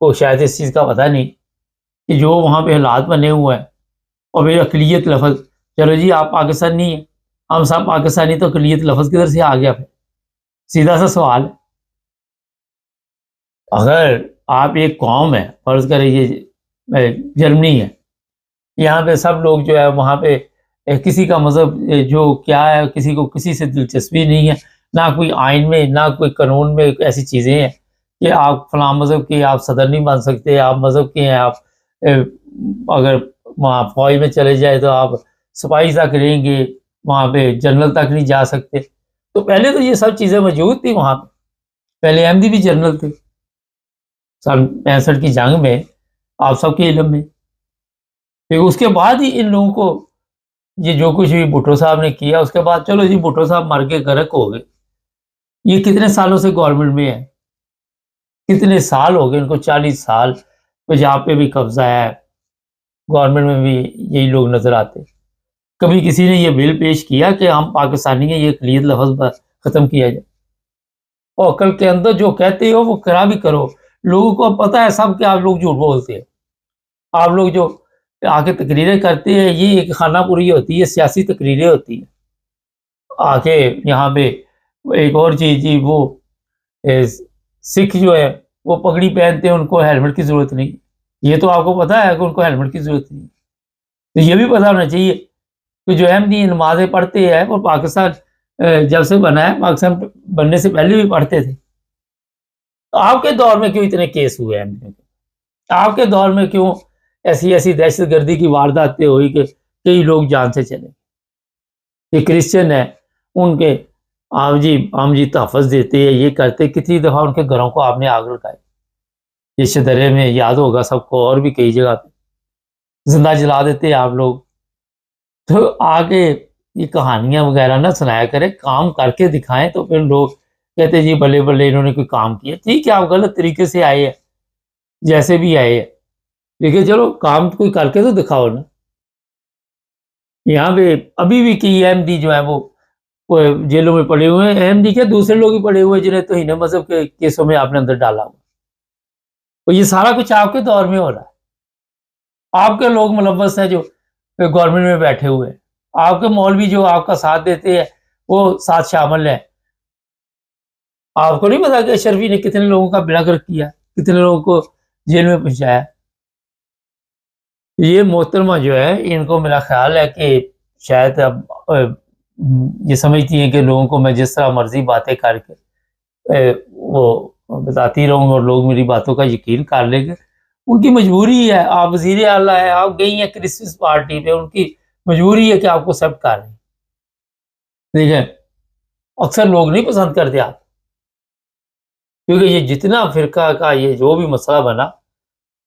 کو شاید اس چیز کا پتہ نہیں کہ جو وہاں پہ حالات بنے ہوئے ہیں، اور پھر اقلیت لفظ، چلو جی آپ پاکستانی ہیں، ہم سب پاکستانی، تو اقلیت لفظ کدھر سے آ گیا؟ پھر سیدھا سا سوال ہے۔ اگر آپ ایک قوم ہے، فرض کریں یہ جرمنی ہے، یہاں پہ سب لوگ جو ہے وہاں پہ کسی کا مذہب جو کیا ہے، کسی کو کسی سے دلچسپی نہیں ہے، نہ کوئی آئین میں نہ کوئی قانون میں ایسی چیزیں ہیں کہ آپ فلاں مذہب کے آپ صدر نہیں بن سکتے، آپ مذہب کے ہیں، آپ اگر وہاں فوج میں چلے جائے تو آپ سپاہی تک رہیں گے، وہاں پہ جنرل تک نہیں جا سکتے۔ تو پہلے تو یہ سب چیزیں موجود تھی وہاں پہ، پہلے احمدی بھی جنرل تھے سن 65 کی جنگ میں، آپ سب کے علم میں۔ پھر اس کے بعد ہی ان لوگوں کو یہ جو کچھ بھی بھٹو صاحب نے کیا، اس کے بعد چلو جی بھٹو صاحب مر کے غرق ہو گئے۔ یہ کتنے سالوں سے گورنمنٹ میں ہے، کتنے سال ہو گئے ان کو، 40 سال پنجاب پہ بھی قبضہ ہے، گورنمنٹ میں بھی یہی لوگ نظر آتے۔ کبھی کسی نے یہ بل پیش کیا کہ ہم پاکستانی ہیں، یہ اقلیت لفظ ختم کیا جائے؟ اور عقل کے اندر جو کہتے ہو وہ کرا بھی کرو، لوگوں کو پتہ ہے سب کہ آپ لوگ جھوٹ بولتے ہیں۔ آپ لوگ جو آ کے تقریریں کرتے ہیں، یہ ایک خانہ پوری ہوتی ہے، سیاسی تقریریں ہوتی ہیں۔ آ کے یہاں پہ ایک اور چیز جی، وہ سکھ جو ہے وہ پگڑی پہنتے ہیں، ان کو ہیلمٹ کی ضرورت نہیں، یہ تو آپ کو پتہ ہے کہ ان کو ہیلمٹ کی ضرورت نہیں۔ تو یہ بھی پتہ ہونا چاہیے کہ جو احمدی نمازیں پڑھتے ہیں وہ پاکستان جب سے بنا ہے، پاکستان بننے سے پہلے بھی پڑھتے تھے۔ تو آپ کے دور میں کیوں اتنے کیس ہوئے احمدیوں کے؟ آپ کے دور میں کیوں ایسی دہشت گردی کی وارداتیں ہوئی کہ کئی لوگ جان سے چلے؟ یہ کرسچن ہے، ان کے عام جی تحفظ دیتے ہیں، یہ کرتے، کتنی دفعہ ان کے گھروں کو آپ نے آگ لگائی، یہ شدرے میں یاد ہوگا سب کو، اور بھی کئی جگہ پہ زندہ جلا دیتے ہیں آپ لوگ۔ تو آگے یہ کہانیاں وغیرہ نہ سنایا کریں، کام کر کے دکھائیں، تو پھر لوگ کہتے جی بلے بلے انہوں نے کوئی کام کیا۔ ٹھیک ہے، آپ غلط طریقے سے آئے ہیں، جیسے بھی آئے ہیں، لیکن چلو کام کوئی کر کے تو دکھاؤ نا۔ یہاں پہ ابھی بھی کئی احمدی جو ہے وہ جیلوں میں پڑے ہوئے ہیں، احمدی کیا دوسرے لوگ ہی پڑے ہوئے ہیں جنہیں توہین مذہب کے کیسوں میں آپ نے اندر ڈالا ہوا۔ تو یہ سارا کچھ آپ کے دور میں ہو رہا ہے، آپ کے لوگ ملوث ہیں جو گورنمنٹ میں بیٹھے ہوئے ہیں، آپ کے مولوی جو آپ کا ساتھ دیتے ہیں وہ ساتھ شامل ہیں۔ آپ کو نہیں پتا کہ اشرفی نے کتنے لوگوں کا بیڑا گرک کیا، کتنے لوگوں کو جیل میں پہنچایا؟ یہ محترمہ جو ہے ان کو میرا خیال ہے کہ شاید اب یہ سمجھتی ہیں کہ لوگوں کو میں جس طرح مرضی باتیں کر کے وہ بتاتی رہوں اور لوگ میری باتوں کا یقین کر لیں گے۔ ان کی مجبوری ہے، آپ وزیر اعلیٰ ہیں، آپ گئی ہیں کرسمس پارٹی پہ، ان کی مجبوری ہے کہ آپ کو ایکسیپٹ کر رہے ہیں۔ دیکھیں اکثر لوگ نہیں پسند کرتے آپ، کیونکہ یہ جتنا فرقہ کا یہ جو بھی مسئلہ بنا،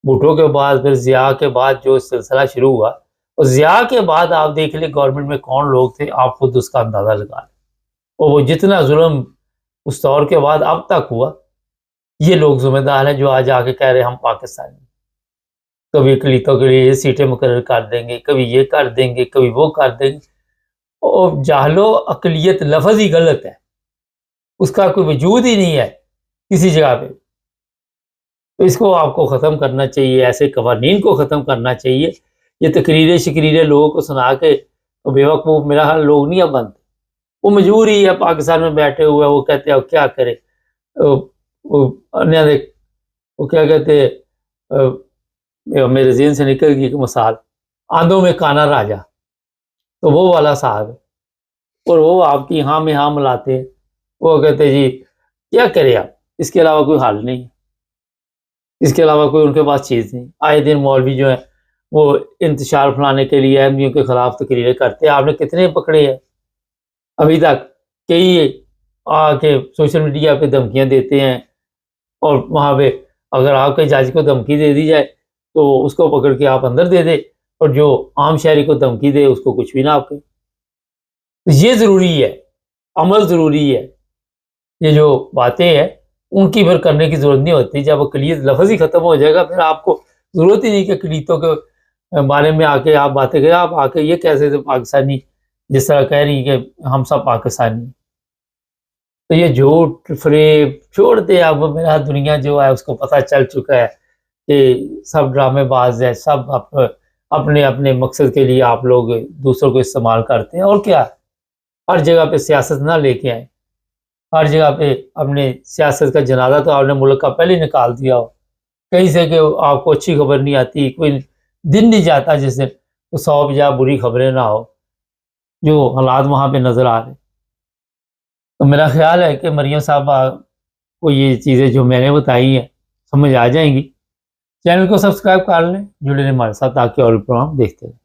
بھٹو کے بعد پھر ضیاء کے بعد جو سلسلہ شروع ہوا، اور ضیاء کے بعد آپ دیکھ لیں گورنمنٹ میں کون لوگ تھے، آپ خود اس کا اندازہ لگا لیں، اور وہ جتنا ظلم اس دور کے بعد اب تک ہوا، یہ لوگ ذمہ دار ہیں جو آج آ کے کہہ رہے ہیں ہم پاکستانی، کبھی اقلیتوں کے لیے یہ سیٹیں مقرر کر دیں گے، کبھی یہ کر دیں گے، کبھی وہ کر دیں گے۔ اور جاہلو اقلیت لفظ ہی غلط ہے، اس کا کوئی وجود ہی نہیں ہے کسی جگہ پہ۔ تو اس کو آپ کو ختم کرنا چاہیے، ایسے قوانین کو ختم کرنا چاہیے۔ یہ تقریریں شکریریں لوگوں کو سنا کے بے وقوف میرا خیال لوگ نہیں اب بنتے، وہ مجبور ہی ہے، پاکستان میں بیٹھے ہوئے وہ کہتے ہیں کیا کرے، وہ کیا کہتے ہیں، میرے ذہن سے نکل گئی ایک مثال، آندھوں میں کانا راجا، تو وہ والا صاحب ہے، اور وہ آپ کی ہاں میں ہاں ملاتے ہیں، وہ کہتے جی کیا کرے آپ، اس کے علاوہ کوئی حل نہیں، اس کے علاوہ کوئی ان کے پاس چیز نہیں۔ آئے دن مولوی جو ہیں وہ انتشار پھیلانے کے لیے احمدیوں کے خلاف تقریریں کرتے ہیں، آپ نے کتنے پکڑے ہیں ابھی تک؟ کئی آ کے سوشل میڈیا پہ دھمکیاں دیتے ہیں، اور وہاں پہ اگر آپ کے جج کو دھمکی دے دی جائے تو اس کو پکڑ کے آپ اندر دے دیں، اور جو عام شہری کو دھمکی دے اس کو کچھ بھی نہ آپ کے۔ یہ ضروری ہے، عمل ضروری ہے، یہ جو باتیں ہیں ان کی پھر کرنے کی ضرورت نہیں ہوتی۔ جب اقلیت لفظ ہی ختم ہو جائے گا پھر آپ کو ضرورت ہی نہیں کہ اقلیتوں کے بارے میں آ کے آپ باتیں کریں۔ آپ آ کے یہ کیسے تھے پاکستانی، جس طرح کہہ رہی کہ ہم سب پاکستانی، تو یہ جھوٹ فریب چھوڑ دے اب، میرا دنیا جو ہے اس کو پتہ چل چکا ہے کہ سب ڈرامے باز ہیں، سب اپنے اپنے مقصد کے لیے آپ لوگ دوسروں کو استعمال کرتے ہیں، اور کیا ہر جگہ پہ سیاست نہ لے کے آئیں، ہر جگہ پہ اپنے سیاست کا جنازہ تو آپ نے ملک کا پہلے ہی نکال دیا ہو، کہیں سے کہ آپ کو اچھی خبر نہیں آتی، کوئی دن نہیں جاتا جس دن 100 بری خبریں نہ ہو جو حالات وہاں پہ نظر آ رہے۔ تو میرا خیال ہے کہ مریم صاحبہ کو یہ چیزیں جو میں نے بتائی ہیں سمجھ آ جائیں گی۔ چینل کو سبسکرائب کر لیں، جڑے رہیں ہمارے ساتھ تاکہ اور پروگرام دیکھتے رہیں۔